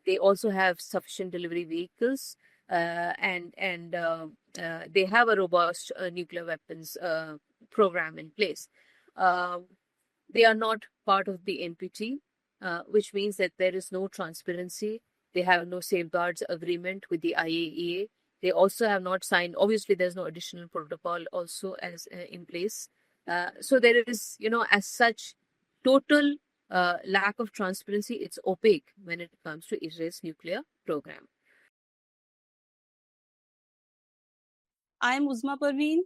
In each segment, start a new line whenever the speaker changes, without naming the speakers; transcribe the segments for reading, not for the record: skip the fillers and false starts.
They also have sufficient delivery vehicles, and they have a robust nuclear weapons program in place. They are not part of the NPT, which means that there is no transparency. They have no safeguards agreement with the IAEA. They also have not signed. Obviously, there's no additional protocol also as in place. So there is, as such, total lack of transparency. It's opaque when it comes to Israel's nuclear program.
I am Uzma Parveen,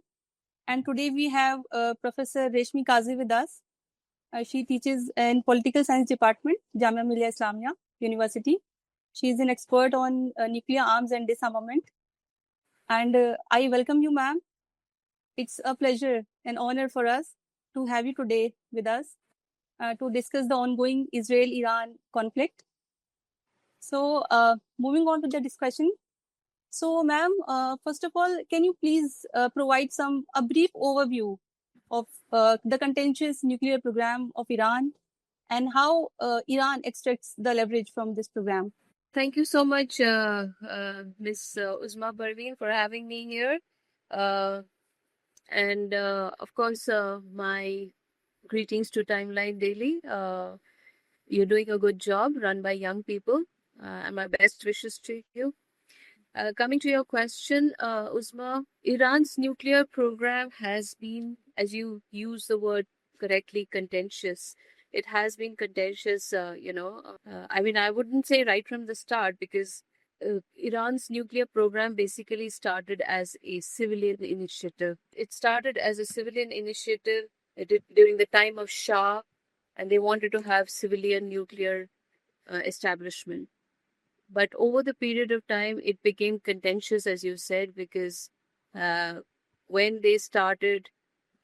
and today we have Professor Reshmi Kazi with us. She teaches in Political Science Department, Jamia Millia Islamia University. She is an expert on nuclear arms and disarmament. And I welcome you, ma'am. It's a pleasure and honor for us to have you today with us to discuss the ongoing Israel-Iran conflict. So, moving on to the discussion. So, ma'am, first of all, can you please provide a brief overview of the contentious nuclear program of Iran and how Iran extracts the leverage from this program?
Thank you so much, Ms. Uzma Parveen, for having me here. And of course, my greetings to Timeline Daily. You're doing a good job, run by young people, and my best wishes to you. Coming to your question, Uzma, Iran's nuclear program has been, as you use the word correctly, contentious. It has been contentious, I wouldn't say right from the start, because Iran's nuclear program basically started as a civilian initiative. It started as a civilian initiative during the time of Shah, and they wanted to have civilian nuclear establishment. But over the period of time, it became contentious, as you said, because when they started,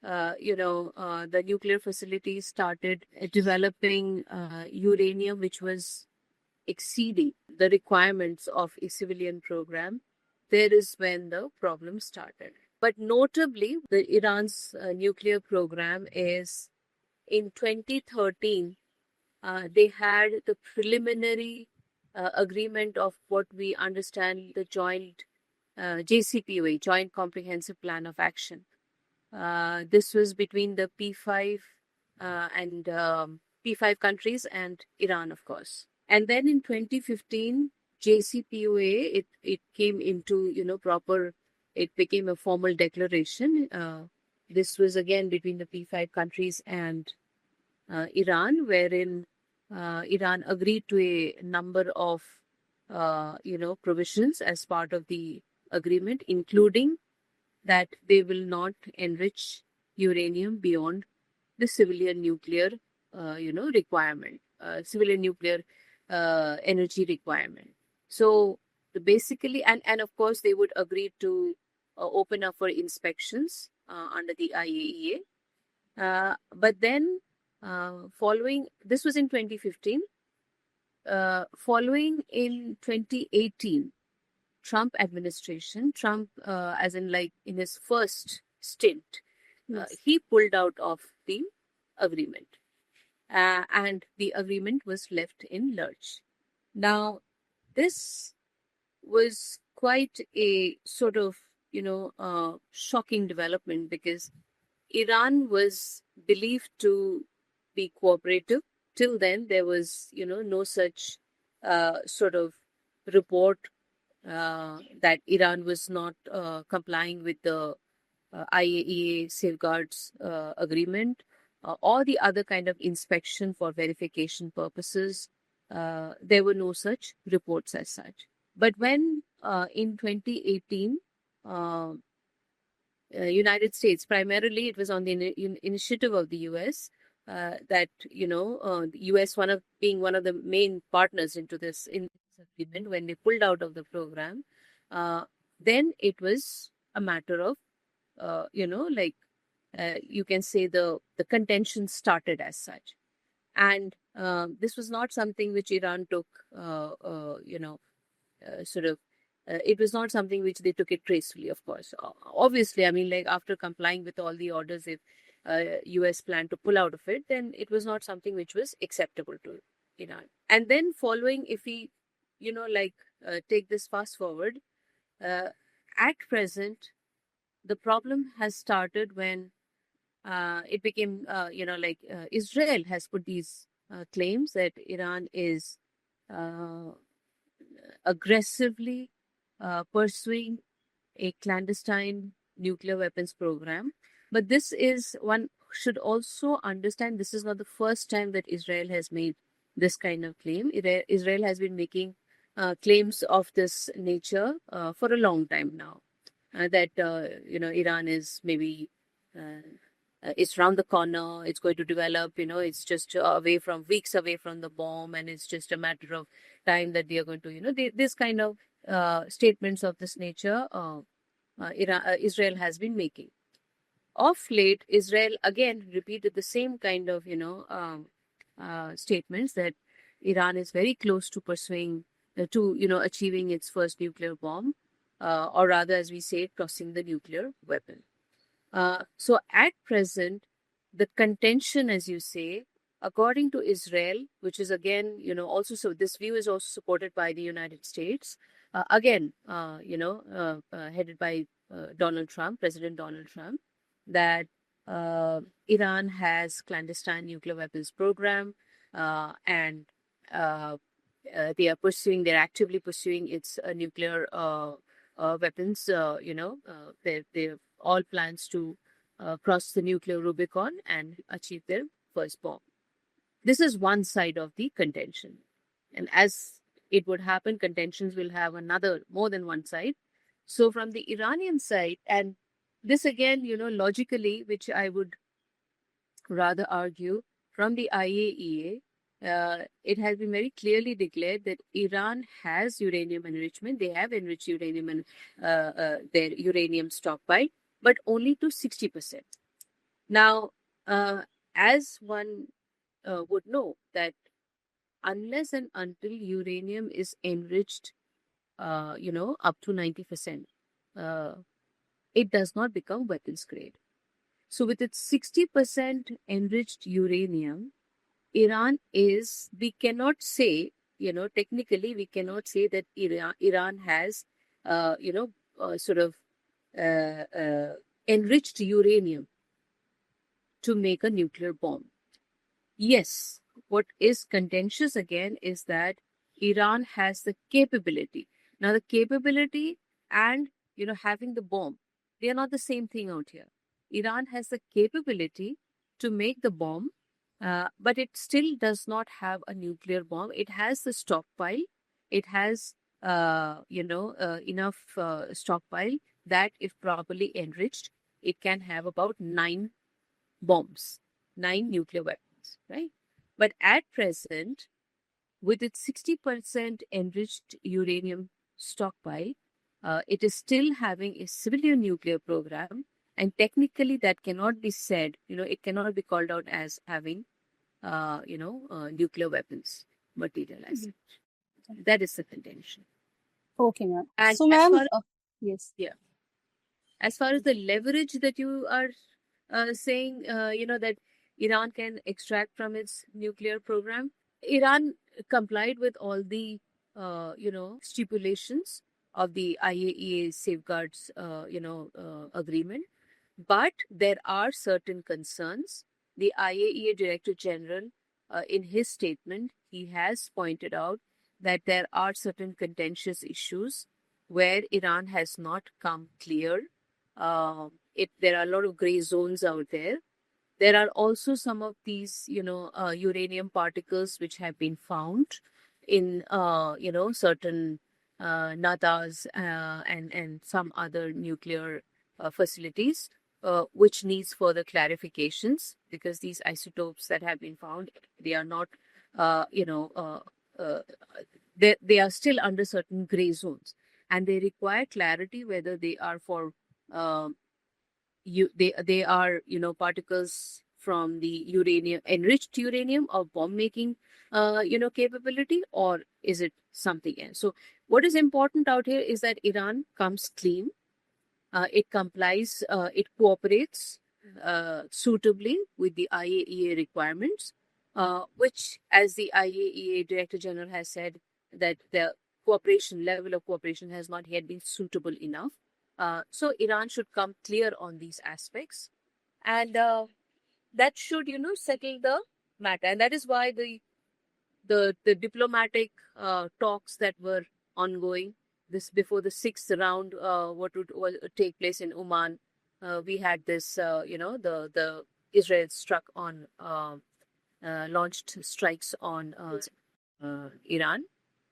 the nuclear facilities started developing uranium, which was exceeding the requirements of a civilian program. There is when the problem started. But notably, the Iran's nuclear program is in 2013, they had the preliminary agreement of what we understand the joint JCPOA, Joint Comprehensive Plan of Action. This was between the P5 and P5 countries and Iran, of course. And then in 2015, JCPOA, it came into, it became a formal declaration. This was again between the P5 countries and Iran, wherein Iran agreed to a number of, provisions as part of the agreement, including that they will not enrich uranium beyond the civilian nuclear, requirement, civilian nuclear energy requirement. So basically, and of course, they would agree to open up for inspections under the IAEA. But then following, this was in 2015, following in 2018, Trump administration, as in like in his first stint,
Yes.
he pulled out of the agreement. And the agreement was left in lurch. Now, this was quite a sort of, shocking development, because Iran was believed to be cooperative. Till then, there was, no such sort of report that Iran was not complying with the IAEA safeguards agreement or the other kind of inspection for verification purposes. There were no such reports as such. But when in 2018, United States, primarily it was on the initiative of the US, that, the US being one of the main partners in this agreement, when they pulled out of the program, then it was a matter of, you can say the contention started as such. And this was not something which Iran took, it was not something which they took it gracefully, of course. Obviously, I mean, like after complying with all the orders, if US planned to pull out of it, then it was not something which was acceptable to Iran. And then following, if we take this fast forward. At present, the problem has started when it became, Israel has put these claims that Iran is uh, aggressively pursuing a clandestine nuclear weapons program. But this is, one should also understand, this is not the first time that Israel has made this kind of claim. Israel has been making claims of this nature for a long time now. That Iran is maybe it's round the corner, it's going to develop, it's just weeks away from the bomb, and it's just a matter of time that they are going to, this kind of statements of this nature Israel has been making. Of late, Israel again repeated the same kind of, statements that Iran is very close to pursuing, achieving its first nuclear bomb, or rather, as we say, crossing the nuclear weapon. So at present, the contention, as you say, according to Israel, which is again, also, so this view is also supported by the United States, headed by President Donald Trump, that Iran has clandestine nuclear weapons program, and they're actively pursuing its nuclear weapons. They all plans to cross the nuclear Rubicon and achieve their first bomb. This is one side of the contention. And as it would happen, contentions will have more than one side. So from the Iranian side, and this again, logically, which I would rather argue from the IAEA, it has been very clearly declared that Iran has uranium enrichment. They have enriched uranium and their uranium stockpile, but only to 60%. Now, as one would know that unless and until uranium is enriched, up to 90%, it does not become weapons grade. So with its 60% enriched uranium, Iran is, we cannot say, technically we cannot say that Iran has, enriched uranium to make a nuclear bomb. Yes, what is contentious again is that Iran has the capability. Now, the capability and, having the bomb, they are not the same thing out here. Iran has the capability to make the bomb, but it still does not have a nuclear bomb. It has the stockpile. It has, enough stockpile that, if properly enriched, it can have about 9 bombs, 9 nuclear weapons, right? But at present, with its 60% enriched uranium stockpile, it is still having a civilian nuclear program. And technically, that cannot be said, it cannot be called out as having, nuclear weapons materialized. That is the contention.
Okay, ma'am.
And
So, ma'am,
yes. Yeah. As far as the leverage that you are saying, that Iran can extract from its nuclear program, Iran complied with all the, stipulations of the IAEA safeguards, agreement. But there are certain concerns. The IAEA Director General, in his statement, he has pointed out that there are certain contentious issues where Iran has not come clear. There are a lot of gray zones out there. There are also some of these, uranium particles which have been found in, certain Natas and some other nuclear facilities, which needs further clarifications, because these isotopes that have been found, they are not, they are still under certain gray zones, and they require clarity whether they are for they are, particles from the uranium, enriched uranium of bomb making capability, or is it something else. So what is important out here is that Iran comes clean, it complies, it cooperates suitably with the IAEA requirements, which, as the IAEA Director General has said, that cooperation level of cooperation has not yet been suitable enough. So Iran should come clear on these aspects, and that should settle the matter. And that is why the diplomatic talks that were ongoing this before the sixth round, what would take place in Oman. We had this, the Israel struck on launched strikes on Iran,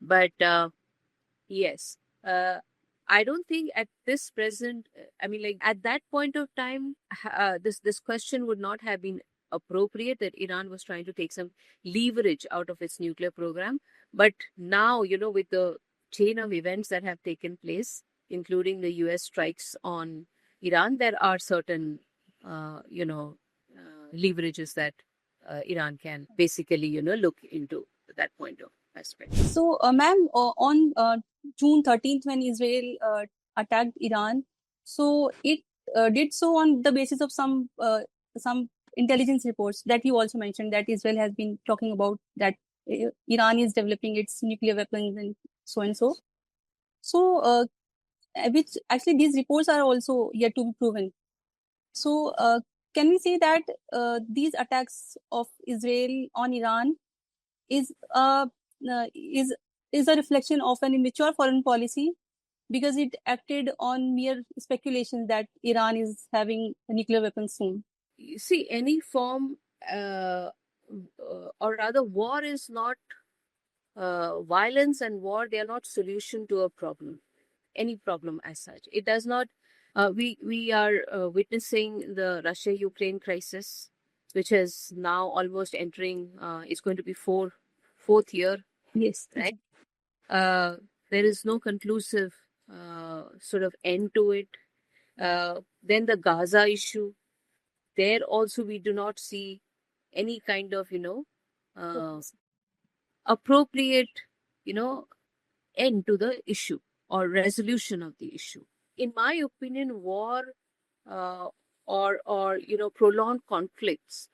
but yes, I don't think at this present, I mean, like at that point of time, this question would not have been appropriate, that Iran was trying to take some leverage out of its nuclear program. But now, with the chain of events that have taken place, including the US strikes on Iran, there are certain, leverages that Iran can basically, look into that point of aspect.
So, ma'am, on June 13th, when Israel attacked Iran, so it did so on the basis of some intelligence reports that you also mentioned, that Israel has been talking about, that Iran is developing its nuclear weapons and so and so. So, which actually these reports are also yet to be proven. So, can we say that these attacks of Israel on Iran is a is a reflection of an immature foreign policy, because it acted on mere speculation that Iran is having nuclear weapons soon?
You see, any form, or rather, war is not violence, and war, they are not solution to a problem, any problem as such. It does not. We are witnessing the Russia-Ukraine crisis, which is now almost entering. It's going to be fourth year,
Yes.
right? There is no conclusive sort of end to it. Then the Gaza issue, there also we do not see any kind of appropriate end to the issue or resolution of the issue. In my opinion, war uh, or prolonged conflicts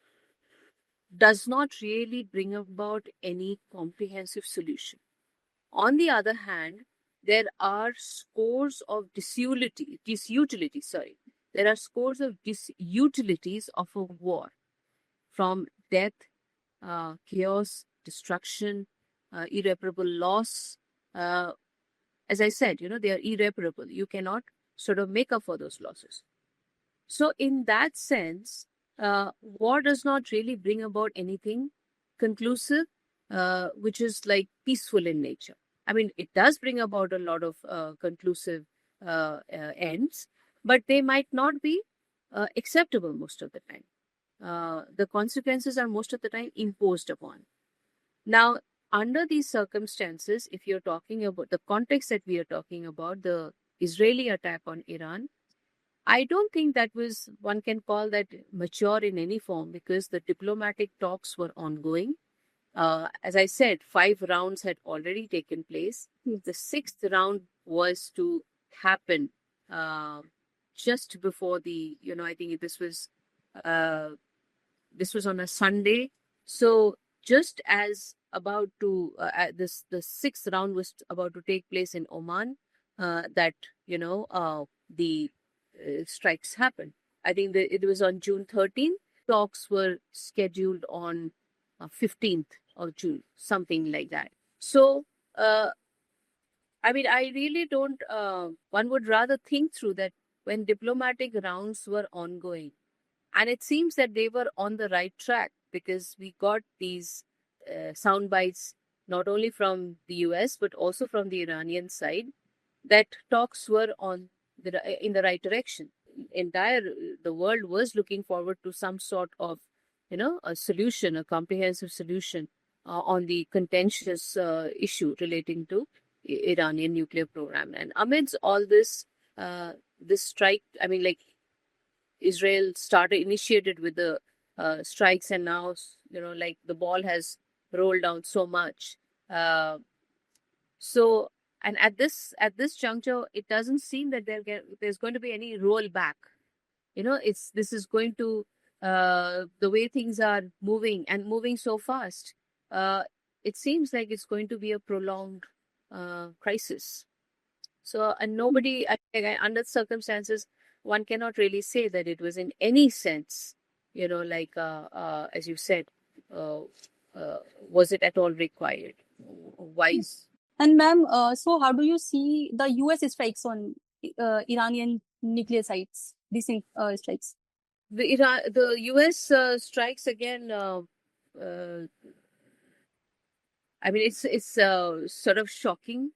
does not really bring about any comprehensive solution. On the other hand, there are scores of disutilities, sorry. There are scores of disutilities of a war, from death, chaos, destruction, irreparable loss. As I said, they are irreparable. You cannot sort of make up for those losses. So, in that sense, war does not really bring about anything conclusive, which is like peaceful in nature. I mean, it does bring about a lot of conclusive ends, but they might not be acceptable most of the time. The consequences are most of the time imposed upon. Now, under these circumstances, if you're talking about the context that we are talking about, the Israeli attack on Iran, I don't think that was, one can call that mature in any form, because the diplomatic talks were ongoing. As I said, 5 rounds had already taken place. The 6th round was to happen just before the, I think this was on a Sunday. So just as about to the 6th round was about to take place in Oman, that the strikes happened. I think it was on June 13th. Talks were scheduled on 15th of June, something like that. So, I mean, I really don't, one would rather think through that when diplomatic rounds were ongoing, and it seems that they were on the right track, because we got these sound bites not only from the US but also from the Iranian side, that talks were in the right direction. The world was looking forward to some sort of a solution, a comprehensive solution on the contentious issue relating to Iranian nuclear program. And amidst all this, this strike, I mean, like, Israel initiated with the strikes, and now like the ball has rolled down so much. So, and at this juncture, it doesn't seem that there's going to be any rollback. This is going to, the way things are moving and moving so fast. It seems like it's going to be a prolonged crisis. So, and nobody, under circumstances, one cannot really say that it was in any sense, like as you said, uh, was it at all required, wise?
And ma'am, so how do you see the US strikes on Iranian nuclear sites, recent strikes?
The US strikes again. I mean, it's sort of shocking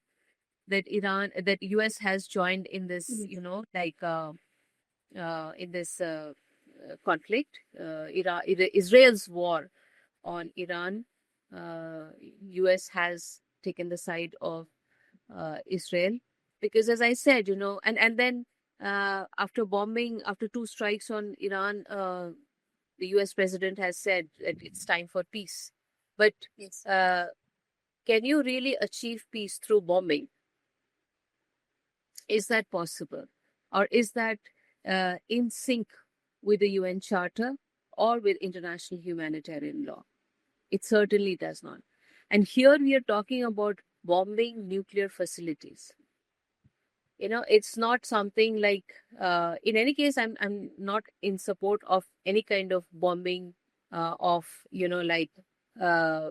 that US has joined in this, like in this conflict. Israel's war on Iran. US has taken the side of Israel because, as I said, and then after two strikes on Iran, the US president has said that it's time for peace. But
Yes.
Can you really achieve peace through bombing? Is that possible? Or is that in sync with the UN Charter or with international humanitarian law? It certainly does not. And here we are talking about bombing nuclear facilities. It's not something like, in any case, I'm not in support of any kind of bombing of, like uh,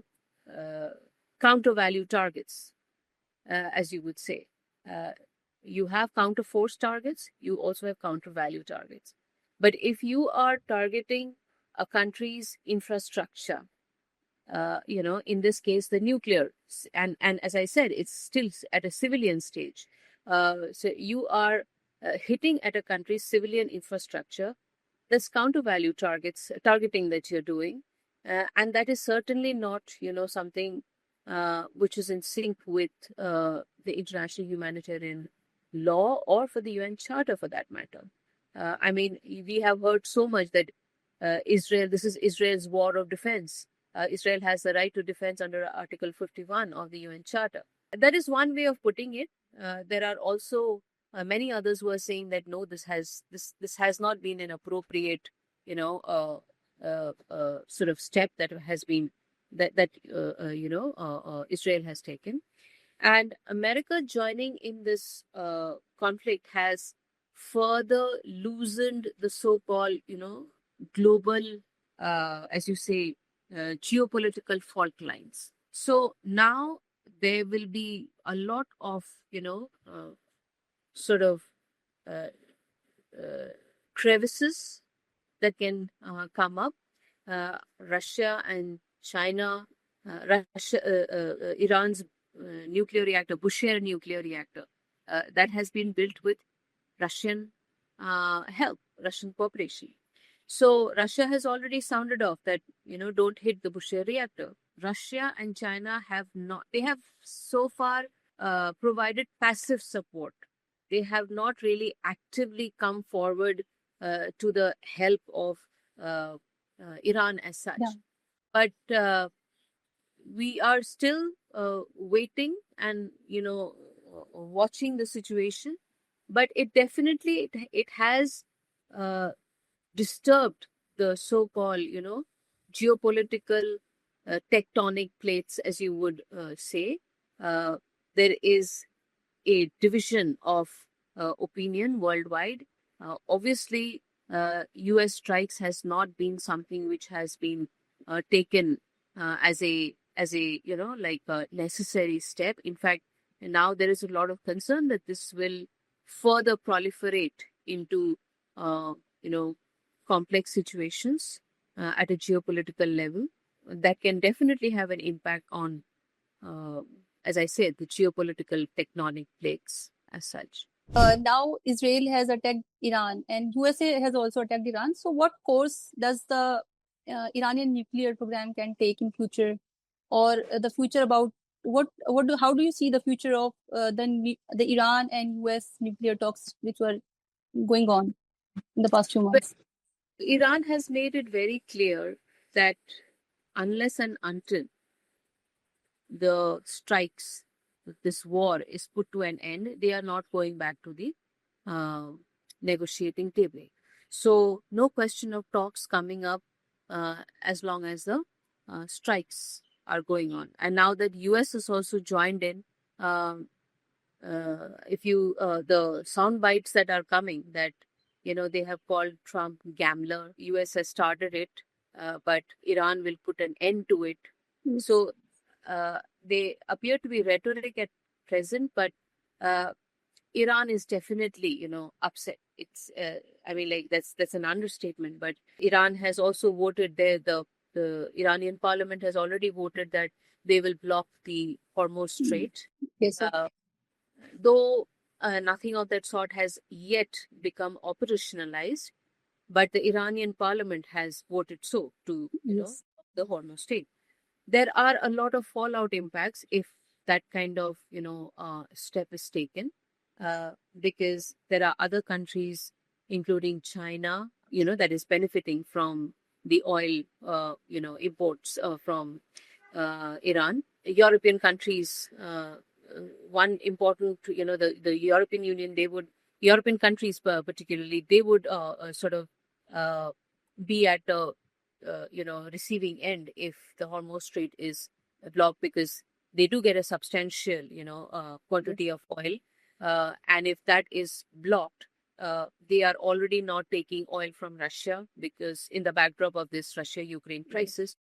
uh, counter value targets, as you would say. You have counter force targets, you also have counter value targets. But if you are targeting a country's infrastructure, in this case, the nuclear, and as I said, it's still at a civilian stage. So you are hitting at a country's civilian infrastructure. There's counter value targeting that you're doing, and that is certainly not, something which is in sync with the international humanitarian law or for the UN Charter, for that matter. I mean, we have heard so much that this is Israel's war of defense. Israel has the right to defense under Article 51 of the UN Charter. That is one way of putting it. There are also many others who are saying that no, this has not been an appropriate, sort of step that has been Israel has taken, and America joining in this conflict has further loosened the so-called, global, as you say, geopolitical fault lines. So now there will be a lot of, sort of uh, crevices that can come up. Russia and China, Iran's nuclear reactor, Bushehr nuclear reactor, that has been built with Russian help, Russian cooperation. So Russia has already sounded off that, don't hit the Bushehr reactor. Russia and China they have so far provided passive support. They have not really actively come forward to the help of Iran as such.
Yeah.
But we are still waiting and, watching the situation. But it definitely, it has disturbed the so-called, geopolitical tectonic plates, as you would say. There is a division of opinion worldwide. Obviously, US strikes has not been something which has been taken as a like a necessary step. In fact, now there is a lot of concern that this will further proliferate into complex situations at a geopolitical level that can definitely have an impact on, as I said, the geopolitical tectonic plates as such.
Now Israel has attacked Iran and USA has also attacked Iran. So what course does the Iranian nuclear program can take in future, or the future about how do you see the future of the Iran and US nuclear talks which were going on in the past few months?
But Iran has made it very clear that unless and until the strikes, this war is put to an end, they are not going back to the negotiating table. So no question of talks coming up as long as the strikes are going on. And now that US has also joined in, if you the sound bites that are coming, that they have called Trump gambler. US has started it, but Iran will put an end to it.
Yes.
So they appear to be rhetoric at present, but Iran is definitely upset. It's I mean, like, that's an understatement. But Iran has also voted there. The Iranian parliament has already voted that they will block the Hormuz Strait.
Yes, sir.
Though nothing of that sort has yet become operationalized, but the Iranian parliament has voted so to,
Yes.
the Hormuz Strait. There are a lot of fallout impacts if that kind of, step is taken, because there are other countries, including China, that is benefiting from the oil, imports from Iran. European countries, one important, the European Union, European countries particularly, they would sort of be at the, receiving end if the Hormuz Strait is blocked, because they do get a substantial, quantity of oil. And if that is blocked, they are already not taking oil from Russia, because in the backdrop of this Russia-Ukraine crisis.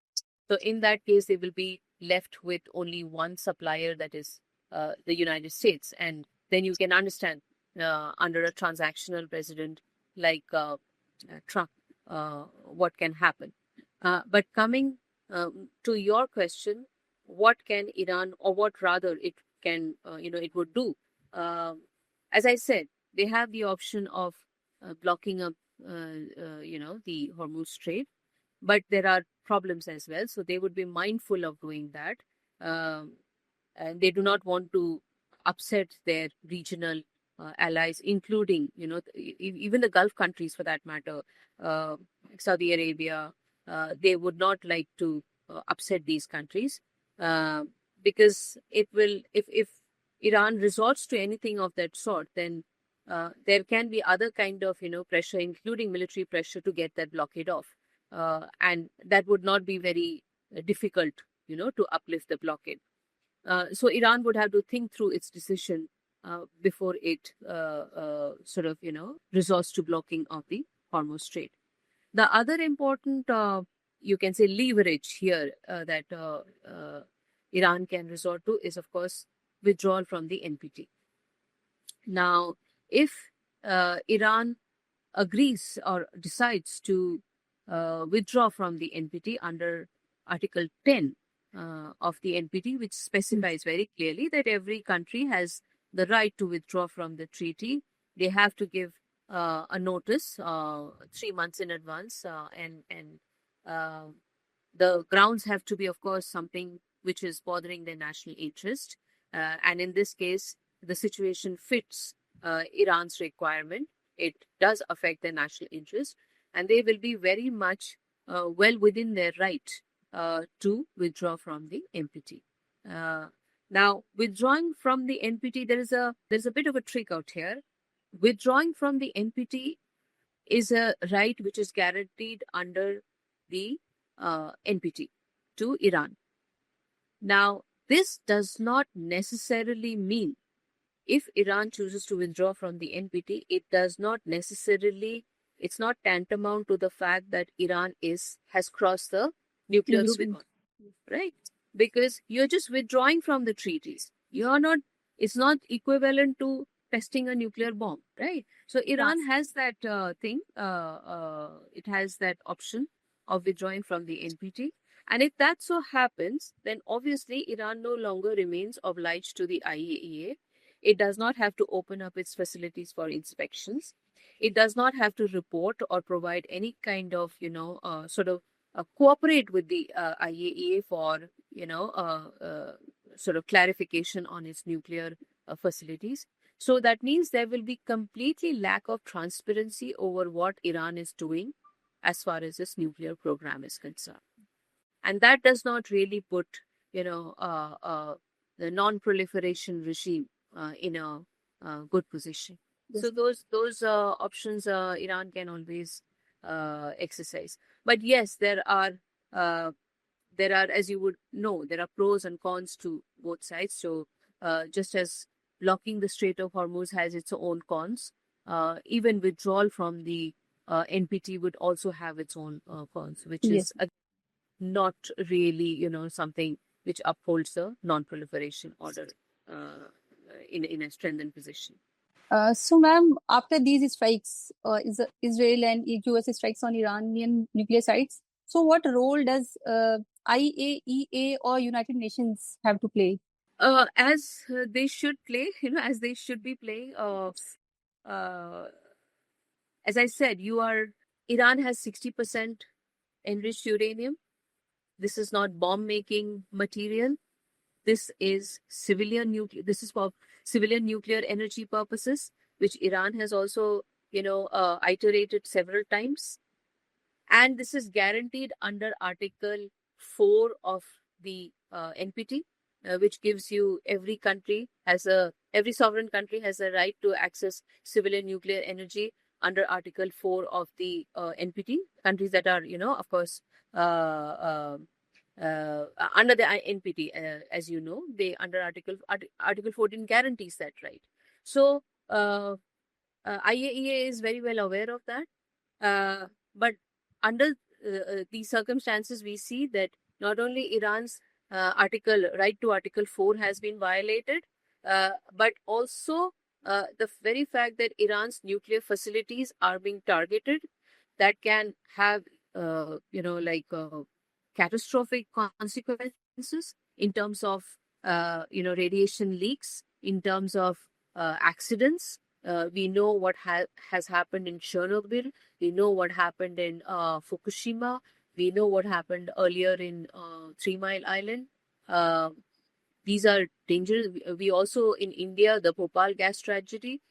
So in that case, they will be left with only one supplier, that is the United States. And then you can understand, under a transactional president like Trump, what can happen. But coming to your question, what can Iran, or what rather it can, it would do? As I said, they have the option of blocking up, the Hormuz Strait, but there are problems as well. So they would be mindful of doing that. Um, and they do not want to upset their regional allies, including, even the Gulf countries for that matter, uh, Saudi Arabia. They would not like to upset these countries, uh, because it will, if Iran resorts to anything of that sort, then there can be other kind of, pressure, including military pressure, to get that blockade off. And that would not be very difficult, to uplift the blockade. So Iran would have to think through its decision before it sort of, resorts to blocking of the Hormuz Strait. The other important, you can say, leverage here that Iran can resort to is, of course, withdrawal from the NPT. Now, if Iran agrees or decides to withdraw from the NPT under Article 10 of the NPT, which specifies very clearly that every country has the right to withdraw from the treaty. They have to give a notice 3 months in advance, and uh, the grounds have to be, of course, something which is bothering their national interest. And in this case, the situation fits Iran's requirement. It does affect their national interest, and they will be very much well within their right to withdraw from the NPT. Now, withdrawing from the NPT, there's a bit of a trick out here. Withdrawing from the NPT is a right which is guaranteed under the NPT to Iran. Now, this does not necessarily mean, if Iran chooses to withdraw from the NPT, it does not necessarily, it's not tantamount to the fact that Iran has crossed the nuclear Rubicon, right? Because you're just withdrawing from the treaties. You're not, it's not equivalent to testing a nuclear bomb, right? So Iran has that it has that option of withdrawing from the NPT. And if that so happens, then obviously Iran no longer remains obliged to the IAEA. It does not have to open up its facilities for inspections. It does not have to report or provide any kind of, sort of cooperate with the IAEA for, sort of clarification on its nuclear facilities. So that means there will be completely lack of transparency over what Iran is doing as far as its nuclear program is concerned. And that does not really put, the non-proliferation regime in a good position. So those options Iran can always exercise. But yes, there are, as you would know, there are pros and cons to both sides. So just as blocking the Strait of Hormuz has its own cons, even withdrawal from the NPT would also have its own cons, which
Yes.
is not really, something which upholds the non-proliferation order in a strengthened position.
So, ma'am, after these strikes, Israel and US strikes on Iranian nuclear sites, so what role does IAEA or United Nations have to play?
As they should play, as they should be playing. As I said, Iran has 60% enriched uranium. This is not bomb-making material. This is civilian nuclear. This is for civilian nuclear energy purposes, which Iran has also, iterated several times. And this is guaranteed under Article 4 of the NPT, which gives you every sovereign country has a right to access civilian nuclear energy under Article 4 of the NPT. Countries that are, of course, under the NPT, as you know, they under Article 14 guarantees that right. So IAEA is very well aware of that, but under these circumstances, we see that not only Iran's right to Article 4 has been violated, but also the very fact that Iran's nuclear facilities are being targeted, that can have, catastrophic consequences in terms of, radiation leaks, in terms of accidents. We know what has happened in Chernobyl. We know what happened in Fukushima. We know what happened earlier in 3 Mile Island. These are dangerous. We also, in India, the Bhopal gas tragedy,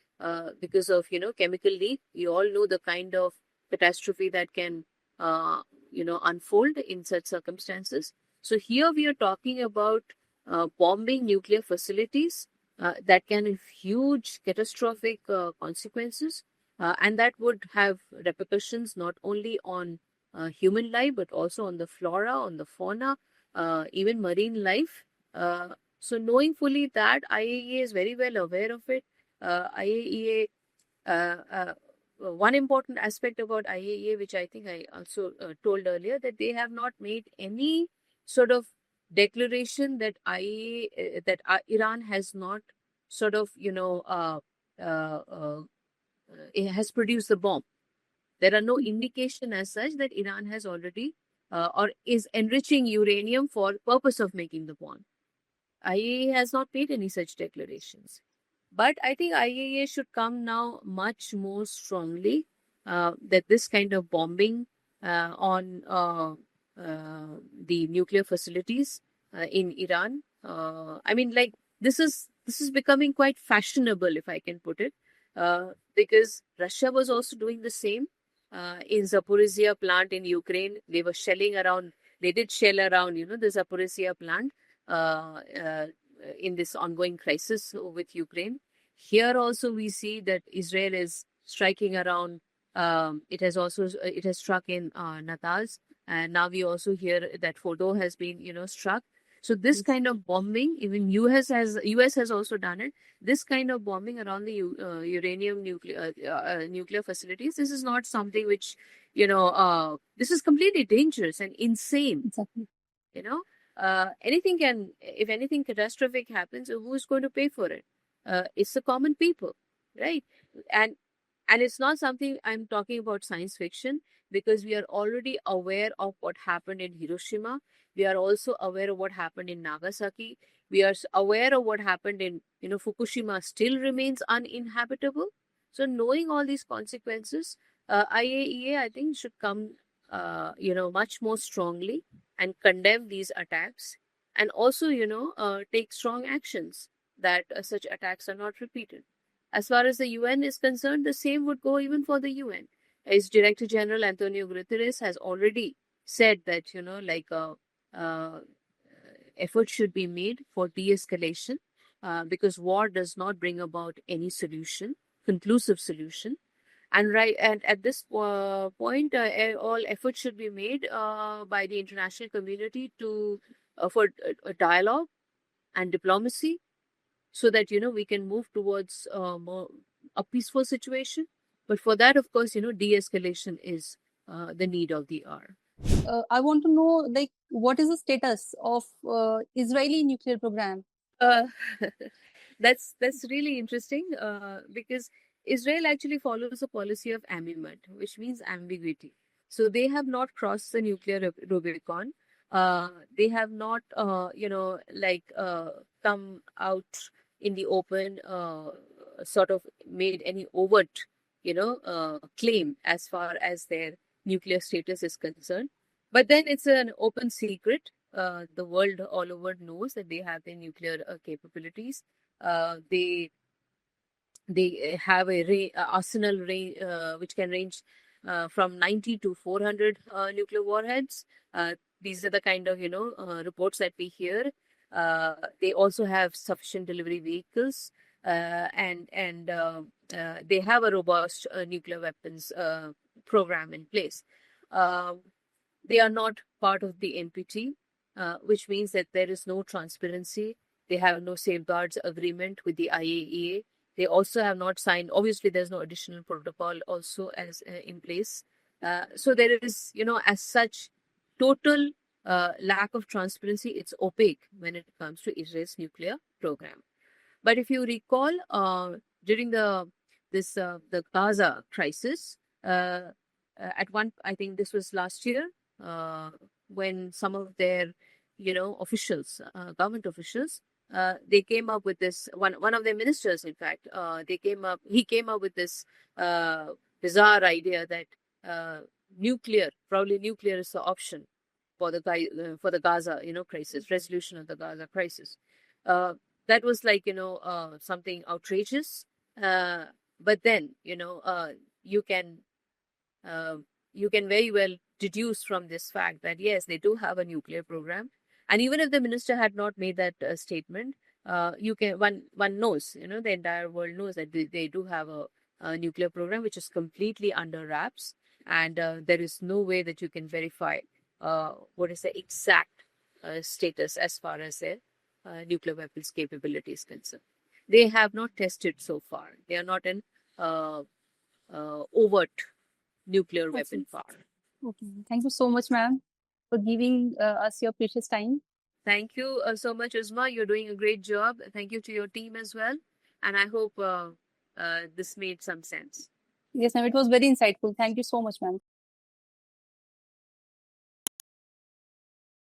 because of, chemical leak. We all know the kind of catastrophe that can, unfold in such circumstances. So here we are talking about bombing nuclear facilities that can have huge catastrophic consequences, and that would have repercussions not only on human life but also on the flora, on the fauna, even marine life. So knowing fully that, IAEA is very well aware of it. IAEA, one important aspect about IAEA, which I think I also told earlier, that they have not made any sort of declaration that Iran has not sort of, it has produced the bomb. There are no indication as such that Iran has already or is enriching uranium for purpose of making the bomb. IAEA has not made any such declarations. But I think IAEA should come now much more strongly that this kind of bombing on the nuclear facilities in Iran, this is becoming quite fashionable, if I can put it, because Russia was also doing the same in Zaporizhia plant in Ukraine. They were shelling around. They did shell around, the Zaporizhia plant in this ongoing crisis with Ukraine. Here also we see that Israel is striking around. It has struck in Natanz, and now we also hear that Fordo has been, struck. So this kind of bombing, even US has also done it. This kind of bombing around the uranium nuclear facilities, this is not something which, this is completely dangerous and insane.
Exactly.
If anything catastrophic happens, who is going to pay for it? It's the common people, right? And it's not something I'm talking about science fiction, because we are already aware of what happened in Hiroshima. We are also aware of what happened in Nagasaki. We are aware of what happened in, Fukushima still remains uninhabitable. So knowing all these consequences, IAEA, I think, should come, much more strongly and condemn these attacks, and also, take strong actions that such attacks are not repeated. As far as the UN is concerned, the same would go even for the UN. Its Director General Antonio Guterres has already said that, efforts should be made for de-escalation, because war does not bring about any conclusive solution. And at this point, all efforts should be made by the international community for dialogue and diplomacy, so that, we can move towards more a peaceful situation. But for that, of course, de-escalation is the need of the hour.
I want to know, like, what is the status of Israeli nuclear program?
Uh, that's really interesting because Israel actually follows a policy of ambiguity, which means ambiguity. So they have not crossed the nuclear Rubicon. They have not, come out in the open, sort of made any overt, claim as far as their nuclear status is concerned. But then it's an open secret. The world all over knows that they have the nuclear capabilities. They have a arsenal which can range from 90 to 400 nuclear warheads. These are the kind of reports that we hear. They also have sufficient delivery vehicles, and they have a robust nuclear weapons program in place. They are not part of the NPT, which means that there is no transparency. They have no safeguards agreement with the IAEA. They also have not signed. Obviously, there's no additional protocol also as in place. So there is, as such, total lack of transparency. It's opaque when it comes to Israel's nuclear program. But if you recall, during the Gaza crisis, I think this was last year, when some of their, officials, government officials, they came up with this. One of their ministers, in fact, he came up with this bizarre idea that probably nuclear is the option for the Gaza, crisis, resolution of the Gaza crisis. That was like, something outrageous. But then, you can very well deduce from this fact that yes, they do have a nuclear program, and even if the minister had not made that statement, one knows, the entire world knows that they do have a nuclear program which is completely under wraps, and there is no way that you can verify what is the exact status as far as their nuclear weapons capability is concerned. They have not tested so far. They are not an overt nuclear weapon power.
Okay. Thank you so much, ma'am, for giving us your precious time.
Thank you so much, Uzma. You're doing a great job. Thank you to your team as well. And I hope this made some sense.
Yes, ma'am. It was very insightful. Thank you so much, ma'am.